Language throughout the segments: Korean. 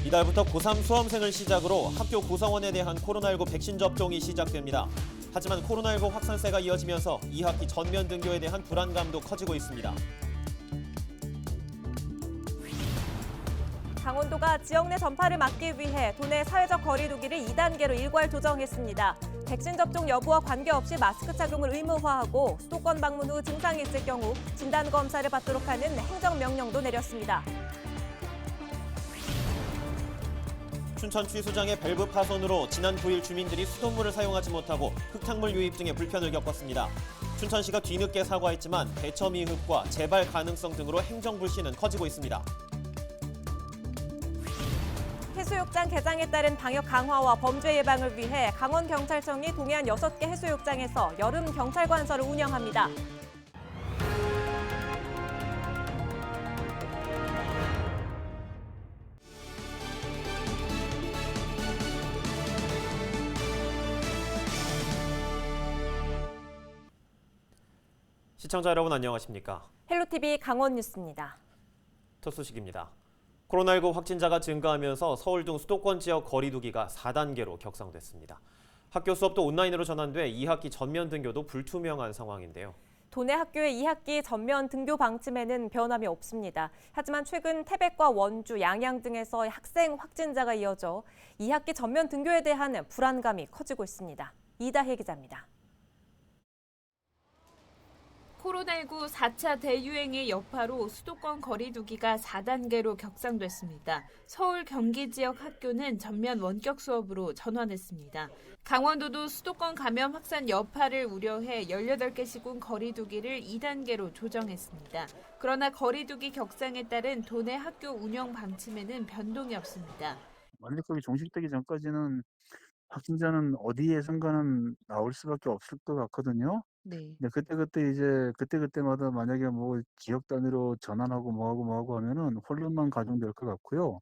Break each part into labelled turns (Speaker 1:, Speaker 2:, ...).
Speaker 1: 이달부터 고3 수험생을 시작으로 학교 구성원에 대한 코로나19 백신 접종이 시작됩니다. 하지만 코로나19 확산세가 이어지면서 2학기 전면 등교에 대한 불안감도 커지고 있습니다.
Speaker 2: 강원도가 지역 내 전파를 막기 위해 도내 사회적 거리 두기를 2단계로 일괄 조정했습니다. 백신 접종 여부와 관계없이 마스크 착용을 의무화하고 수도권 방문 후 증상이 있을 경우 진단검사를 받도록 하는 행정명령도 내렸습니다.
Speaker 1: 춘천 취수장의 밸브 파손으로 지난 9일 주민들이 수돗물을 사용하지 못하고 흙탕물 유입 등의 불편을 겪었습니다. 춘천시가 뒤늦게 사과했지만 대처 미흡과 재발 가능성 등으로 행정 불신은 커지고 있습니다.
Speaker 2: 해수욕장 개장에 따른 방역 강화와 범죄 예방을 위해 강원경찰청이 동해안 6개 해수욕장에서 여름 경찰관서를 운영합니다.
Speaker 1: 시청자 여러분 안녕하십니까?
Speaker 2: 헬로티비 강원 뉴스입니다.
Speaker 1: 첫 소식입니다. 코로나19 확진자가 증가하면서 서울 등 수도권 지역 거리 두기가 4단계로 격상됐습니다. 학교 수업도 온라인으로 전환돼 2학기 전면 등교도 불투명한 상황인데요.
Speaker 2: 도내 학교의 2학기 전면 등교 방침에는 변함이 없습니다. 하지만 최근 태백과 원주, 양양 등에서 학생 확진자가 이어져 2학기 전면 등교에 대한 불안감이 커지고 있습니다. 이다혜 기자입니다.
Speaker 3: 코로나19 4차 대유행의 여파로 수도권 거리 두기가 4단계로 격상됐습니다. 서울, 경기 지역 학교는 전면 원격 수업으로 전환했습니다. 강원도도 수도권 감염 확산 여파를 우려해 18개 시군 거리 두기를 2단계로 조정했습니다. 그러나 거리 두기 격상에 따른 도내 학교 운영 방침에는 변동이 없습니다.
Speaker 4: 완전히 종식되기 전까지는 확진자는 어디에선가는 나올 수밖에 없을 것 같거든요.
Speaker 3: 네.
Speaker 4: 근데 그때마다 만약에 뭐 지역 단위로 전환하고 뭐하고 하면은 혼란만 가중될 것 같고요.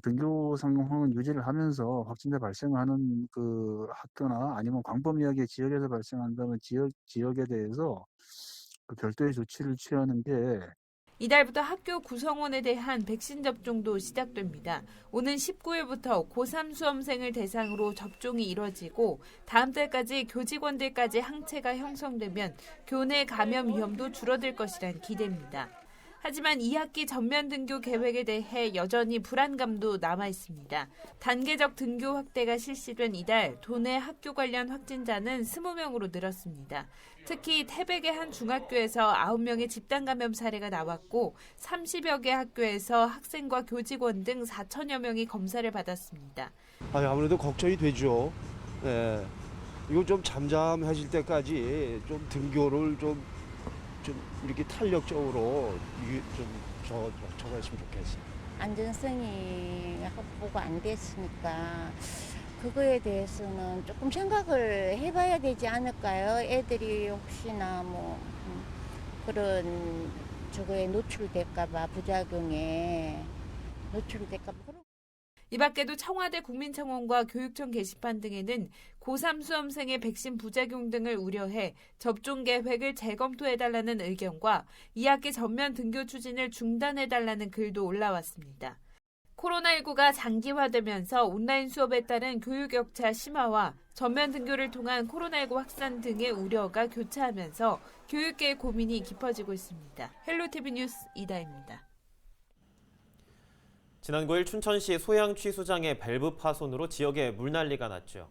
Speaker 4: 등교 상황은 유지를 하면서 확진자 발생하는 그 학교나 아니면 광범위하게 지역에서 발생한다면 지역에 대해서 그 별도의 조치를 취하는 게
Speaker 3: 이달부터 학교 구성원에 대한 백신 접종도 시작됩니다. 오는 19일부터 고3 수험생을 대상으로 접종이 이뤄지고 다음 달까지 교직원들까지 항체가 형성되면 교내 감염 위험도 줄어들 것이란 기대입니다. 하지만 2학기 전면 등교 계획에 대해 여전히 불안감도 남아 있습니다. 단계적 등교 확대가 실시된 이달 도내 학교 관련 확진자는 20명으로 늘었습니다. 특히 태백의 한 중학교에서 9명의 집단 감염 사례가 나왔고 30여 개 학교에서 학생과 교직원 등 4천여 명이 검사를 받았습니다.
Speaker 5: 아무래도 걱정이 되죠. 예. 이거 좀 잠잠해질 때까지 좀 등교를 좀 이렇게 탄력적으로 저거 했으면 좋겠어요.
Speaker 6: 안전성이 확보가 안 됐으니까 그거에 대해서는 조금 생각을 해봐야 되지 않을까요? 애들이 혹시나 뭐 그런 저거에 노출될까봐 부작용에 노출될까봐.
Speaker 3: 이 밖에도 청와대 국민청원과 교육청 게시판 등에는 고3 수험생의 백신 부작용 등을 우려해 접종 계획을 재검토해달라는 의견과 2학기 전면 등교 추진을 중단해달라는 글도 올라왔습니다. 코로나19가 장기화되면서 온라인 수업에 따른 교육 격차 심화와 전면 등교를 통한 코로나19 확산 등의 우려가 교차하면서 교육계의 고민이 깊어지고 있습니다. 헬로티비 뉴스 이다혜입니다.
Speaker 1: 지난 9일 춘천시 소양 취수장의 밸브 파손으로 지역에 물난리가 났죠.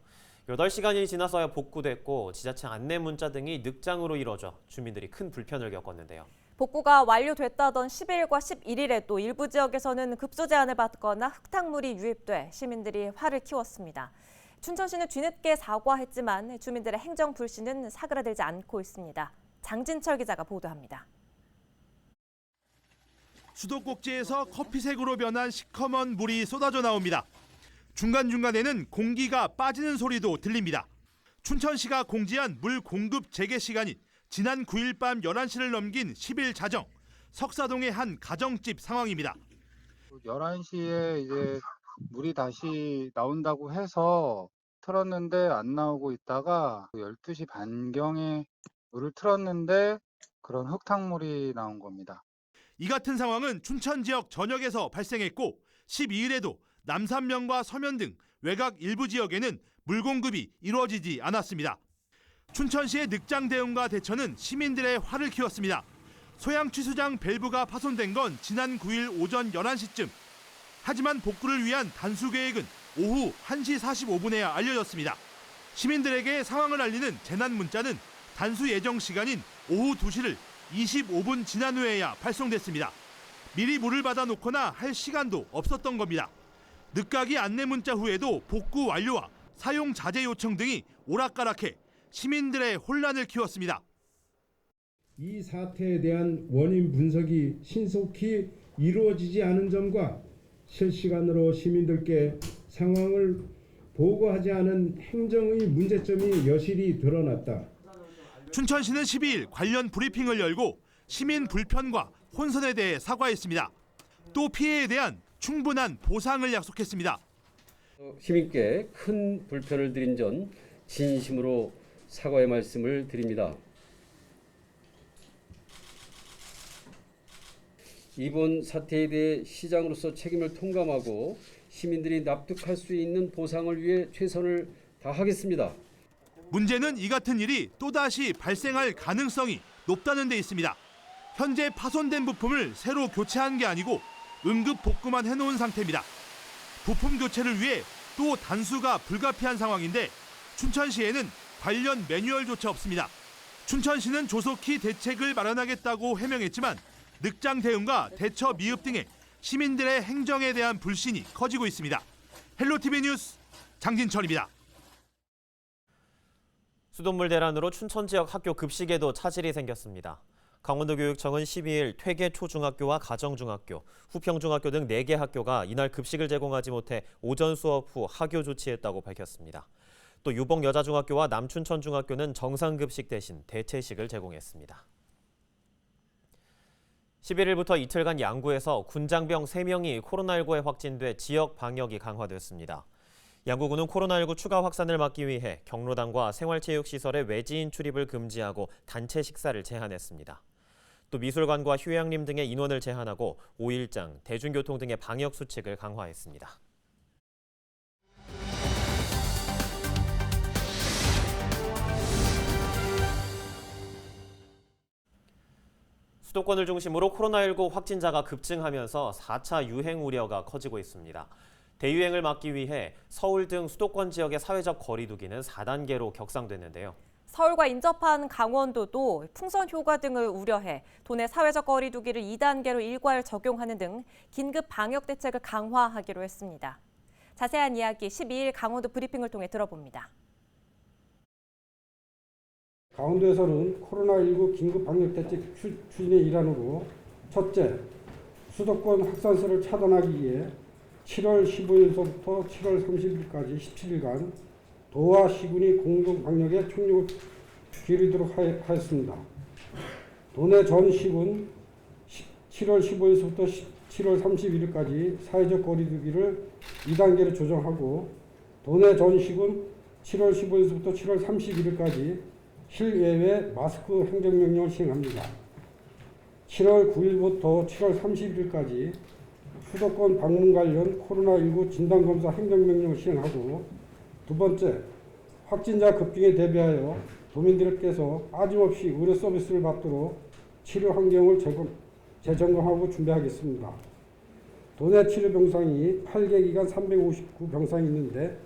Speaker 1: 8시간이 지나서야 복구됐고 지자체 안내 문자 등이 늑장으로 이뤄져 주민들이 큰 불편을 겪었는데요.
Speaker 2: 복구가 완료됐다던 10일과 11일에도 일부 지역에서는 급수 제한을 받거나 흙탕물이 유입돼 시민들이 화를 키웠습니다. 춘천시는 뒤늦게 사과했지만 주민들의 행정 불신은 사그라들지 않고 있습니다. 장진철 기자가 보도합니다.
Speaker 7: 수도꼭지에서 커피색으로 변한 시커먼 물이 쏟아져 나옵니다. 중간중간에는 공기가 빠지는 소리도 들립니다. 춘천시가 공지한 물 공급 재개 시간인 지난 9일 밤 11시를 넘긴 10일 자정, 석사동의 한 가정집 상황입니다.
Speaker 8: 11시에 이제 물이 다시 나온다고 해서 틀었는데 안 나오고 있다가 12시 반경에 물을 틀었는데 그런 흙탕물이 나온 겁니다.
Speaker 7: 이 같은 상황은 춘천 지역 전역에서 발생했고 12일에도 남산면과 서면 등 외곽 일부 지역에는 물 공급이 이루어지지 않았습니다. 춘천시의 늑장 대응과 대처는 시민들의 화를 키웠습니다. 소양취수장 밸브가 파손된 건 지난 9일 오전 11시쯤. 하지만 복구를 위한 단수 계획은 오후 1시 45분에야 알려졌습니다. 시민들에게 상황을 알리는 재난 문자는 단수 예정 시간인 오후 2시를 25분 지난 후에야 발송됐습니다. 미리 물을 받아놓거나 할 시간도 없었던 겁니다. 늦가기 안내 문자 후에도 복구 완료와 사용 자제 요청 등이 오락가락해 시민들의 혼란을 키웠습니다.
Speaker 9: 이 사태에 대한 원인 분석이 신속히 이루어지지 않은 점과 실시간으로 시민들께 상황을 보고하지 않은 행정의 문제점이 여실히 드러났다.
Speaker 7: 춘천시는 12일 관련 브리핑을 열고 시민 불편과 혼선에 대해 사과했습니다. 또 피해에 대한 충분한 보상을 약속했습니다.
Speaker 10: 시민께 큰 불편을 드린 점 진심으로 사과의 말씀을 드립니다. 이번 사태에 대해 시장으로서 책임을 통감하고 시민들이 납득할 수 있는 보상을 위해 최선을 다하겠습니다.
Speaker 7: 문제는 이 같은 일이 또다시 발생할 가능성이 높다는 데 있습니다. 현재 파손된 부품을 새로 교체한 게 아니고 응급 복구만 해놓은 상태입니다. 부품 교체를 위해 또 단수가 불가피한 상황인데 춘천시에는 관련 매뉴얼조차 없습니다. 춘천시는 조속히 대책을 마련하겠다고 해명했지만 늑장 대응과 대처 미흡 등의 시민들의 행정에 대한 불신이 커지고 있습니다. 헬로티비 뉴스 장진철입니다.
Speaker 1: 수돗물 대란으로 춘천 지역 학교 급식에도 차질이 생겼습니다. 강원도교육청은 12일 퇴계 초중학교와 가정중학교, 후평중학교 등 4개 학교가 이날 급식을 제공하지 못해 오전 수업 후 하교 조치했다고 밝혔습니다. 또 유복 여자중학교와 남춘천중학교는 정상급식 대신 대체식을 제공했습니다. 11일부터 이틀간 양구에서 군장병 3명이 코로나19에 확진돼 지역 방역이 강화됐습니다. 양구군은 코로나19 추가 확산을 막기 위해 경로당과 생활체육시설의 외지인 출입을 금지하고 단체 식사를 제한했습니다. 또 미술관과 휴양림 등의 인원을 제한하고 5일장, 대중교통 등의 방역 수칙을 강화했습니다. 수도권을 중심으로 코로나19 확진자가 급증하면서 4차 유행 우려가 커지고 있습니다. 대유행을 막기 위해 서울 등 수도권 지역의 사회적 거리 두기는 4단계로 격상됐는데요.
Speaker 2: 서울과 인접한 강원도도 풍선 효과 등을 우려해 도내 사회적 거리 두기를 2단계로 일괄 적용하는 등 긴급 방역 대책을 강화하기로 했습니다. 자세한 이야기 12일 강원도 브리핑을 통해 들어봅니다.
Speaker 9: 강원도에서는 코로나19 긴급 방역 대책 추진의 일환으로 첫째, 수도권 확산세를 차단하기 위해 7월 15일서부터 7월 30일까지 17일간 도와 시군이 공동 방역에 총력을 기울이도록 하였습니다. 도내 전 시군 7월 15일서부터 7월 31일까지 사회적 거리 두기를 2단계로 조정하고 도내 전 시군 7월 15일서부터 7월 31일까지 실외외 마스크 행정명령을 시행합니다. 7월 9일부터 7월 31일까지 수도권 방문 관련 코로나19 진단검사 행정명령을 시행하고 두 번째, 확진자 급증에 대비하여 도민들께서 빠짐없이 의료 서비스를 받도록 치료 환경을 재점검하고 준비하겠습니다. 도내 치료 병상이 8개 기간 359병상이 있는데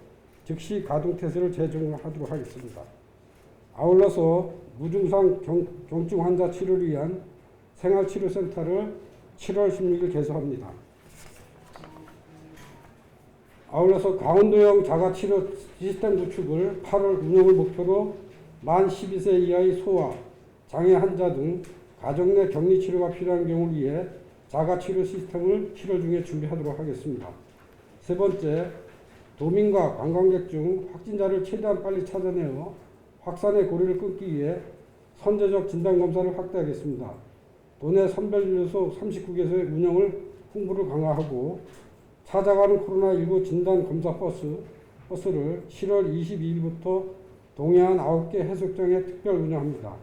Speaker 9: 즉시 가동태세를 재점검하도록 하겠습니다. 아울러서 무증상 경증 환자 치료를 위한 생활치료센터를 7월 16일 개소합니다. 아울러서 강원도형 자가치료 시스템 구축을 8월 운영을 목표로 만 12세 이하의 소아, 장애 환자 등 가정 내 격리 치료가 필요한 경우를 위해 자가치료 시스템을 7월 중에 준비하도록 하겠습니다. 세 번째, 도민과 관광객 중 확진자를 최대한 빨리 찾아내어 확산의 고리를 끊기 위해 선제적 진단검사를 확대하겠습니다. 도내 선별진료소 39개소의 운영을 홍보를 강화하고 찾아가는 코로나19 진단검사 버스를 7월 22일부터 동해안 9개 해수욕장에 특별 운영합니다.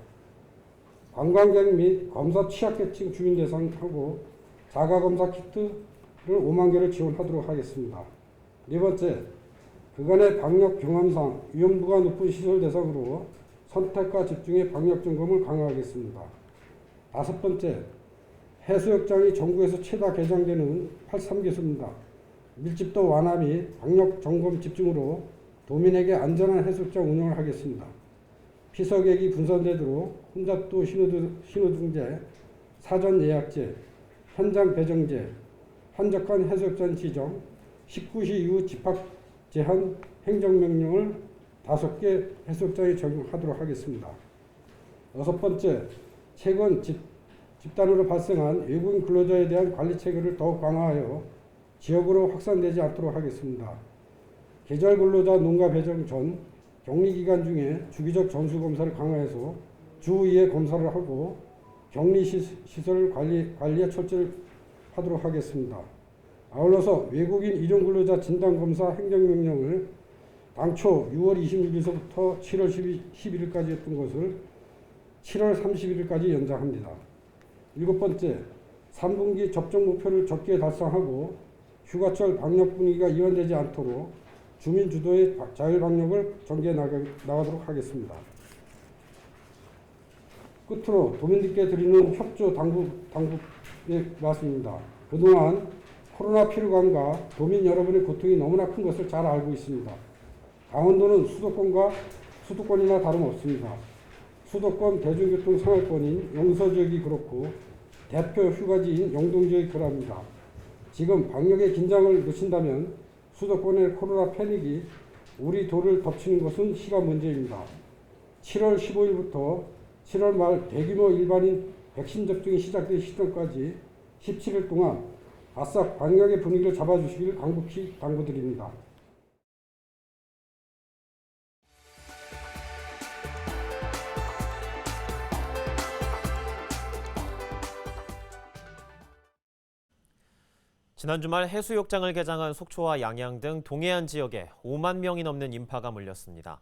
Speaker 9: 관광객 및 검사 취약계층 주민 대상하고 자가검사 키트를 5만 개를 지원하도록 하겠습니다. 네 번째, 그간의 방역 경험상 위험도가 높은 시설 대상으로 선택과 집중의 방역 점검을 강화하겠습니다. 다섯 번째, 해수욕장이 전국에서 최다 개장되는 83개소입니다. 밀집도 완화 및 방역 점검 집중으로 도민에게 안전한 해수욕장 운영을 하겠습니다. 피서객이 분산되도록 혼잡도 신호등제, 사전 예약제, 현장 배정제, 한적한 해수욕장 지정, 19시 이후 집합 제한 행정명령을 5개 해수욕장에 적용하도록 하겠습니다. 여섯 번째, 최근 집단으로 발생한 외국인 근로자에 대한 관리 체계를 더욱 강화하여 지역으로 확산되지 않도록 하겠습니다. 계절 근로자 농가 배정 전 격리 기간 중에 주기적 전수 검사를 강화해서 주 2회 검사를 하고 격리 시설 관리에 철저히 하도록 하겠습니다. 아울러서 외국인 일용 근로자 진단 검사 행정명령을 당초 6월 26일서부터 7월 11일까지 했던 것을 7월 31일까지 연장합니다. 일곱 번째, 3분기 접종 목표를 적게 달성하고 휴가철 방역 분위기가 이완되지 않도록 주민 주도의 자율 방역을 전개해 나가도록 하겠습니다. 끝으로 도민들께 드리는 협조 당부의 말씀입니다. 그동안 코로나 피로감과 도민 여러분의 고통이 너무나 큰 것을 잘 알고 있습니다. 강원도는 수도권이나 다름없습니다. 수도권 대중교통 생활권인 영서 지역이 그렇고 대표 휴가지인 영동 지역이 그럽니다. 지금 방역의 긴장을 놓친다면 수도권의 코로나 패닉이 우리 도를 덮치는 것은 시간 문제입니다. 7월 15일부터 7월 말 대규모 일반인 백신 접종이 시작된 시점까지 17일 동안 바싹 방역의 분위기를 잡아주시길 간곡히 당부드립니다.
Speaker 1: 지난 주말 해수욕장을 개장한 속초와 양양 등 동해안 지역에 5만 명이 넘는 인파가 몰렸습니다.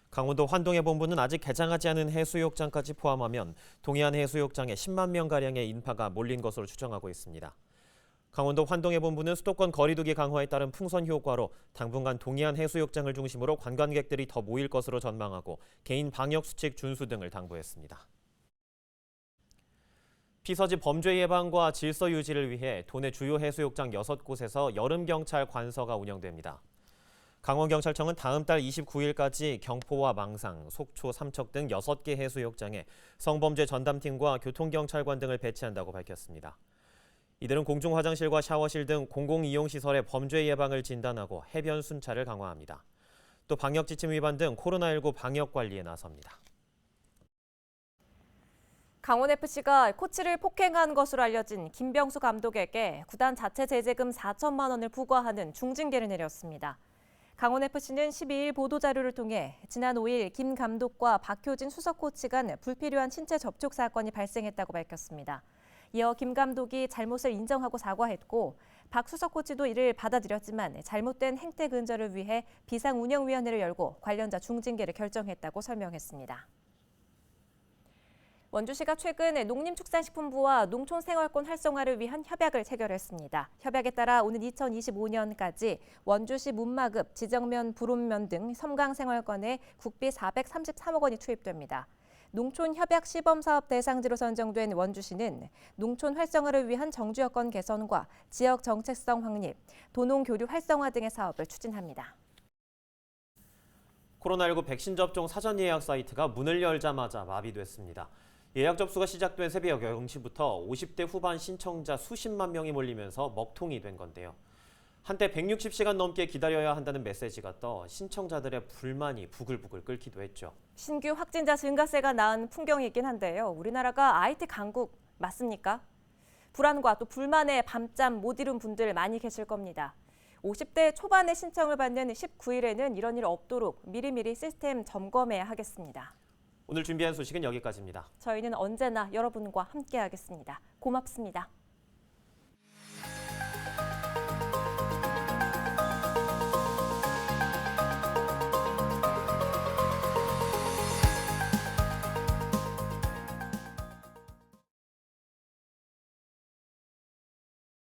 Speaker 1: 강원도 환동해 본부는 아직 개장하지 않은 해수욕장까지 포함하면 동해안 해수욕장에 10만 명가량의 인파가 몰린 것으로 추정하고 있습니다. 강원도 환동해 본부는 수도권 거리두기 강화에 따른 풍선 효과로 당분간 동해안 해수욕장을 중심으로 관광객들이 더 모일 것으로 전망하고 개인 방역 수칙 준수 등을 당부했습니다. 피서지 범죄 예방과 질서 유지를 위해 도내 주요 해수욕장 6곳에서 여름경찰 관서가 운영됩니다. 강원경찰청은 다음 달 29일까지 경포와 망상, 속초, 삼척 등 6개 해수욕장에 성범죄 전담팀과 교통경찰관 등을 배치한다고 밝혔습니다. 이들은 공중화장실과 샤워실 등 공공이용시설의 범죄 예방을 진단하고 해변 순찰을 강화합니다. 또 방역지침 위반 등 코로나19 방역 관리에 나섭니다.
Speaker 2: 강원FC가 코치를 폭행한 것으로 알려진 김병수 감독에게 구단 자체 제재금 4천만 원을 부과하는 중징계를 내렸습니다. 강원FC는 12일 보도자료를 통해 지난 5일 김 감독과 박효진 수석 코치 간 불필요한 신체 접촉 사건이 발생했다고 밝혔습니다. 이어 김 감독이 잘못을 인정하고 사과했고 박 수석 코치도 이를 받아들였지만 잘못된 행태 근절을 위해 비상운영위원회를 열고 관련자 중징계를 결정했다고 설명했습니다. 원주시가 최근 농림축산식품부와 농촌생활권 활성화를 위한 협약을 체결했습니다. 협약에 따라 오는 2025년까지 원주시 문마급, 지정면, 불온면 등 섬강생활권에 국비 433억 원이 투입됩니다. 농촌협약 시범사업 대상지로 선정된 원주시는 농촌 활성화를 위한 정주 여건 개선과 지역 정체성 확립, 도농 교류 활성화 등의 사업을 추진합니다.
Speaker 1: 코로나19 백신 접종 사전 예약 사이트가 문을 열자마자 마비됐습니다. 예약 접수가 시작된 새벽 0시부터 50대 후반 신청자 수십만 명이 몰리면서 먹통이 된 건데요. 한때 160시간 넘게 기다려야 한다는 메시지가 떠 신청자들의 불만이 부글부글 끓기도 했죠.
Speaker 2: 신규 확진자 증가세가 낳은 풍경이긴 한데요. 우리나라가 IT 강국 맞습니까? 불안과 또 불만에 밤잠 못 이룬 분들 많이 계실 겁니다. 50대 초반에 신청을 받는 19일에는 이런 일 없도록 미리미리 시스템 점검해야 하겠습니다.
Speaker 1: 오늘 준비한 소식은 여기까지입니다.
Speaker 2: 저희는 언제나 여러분과 함께하겠습니다. 고맙습니다.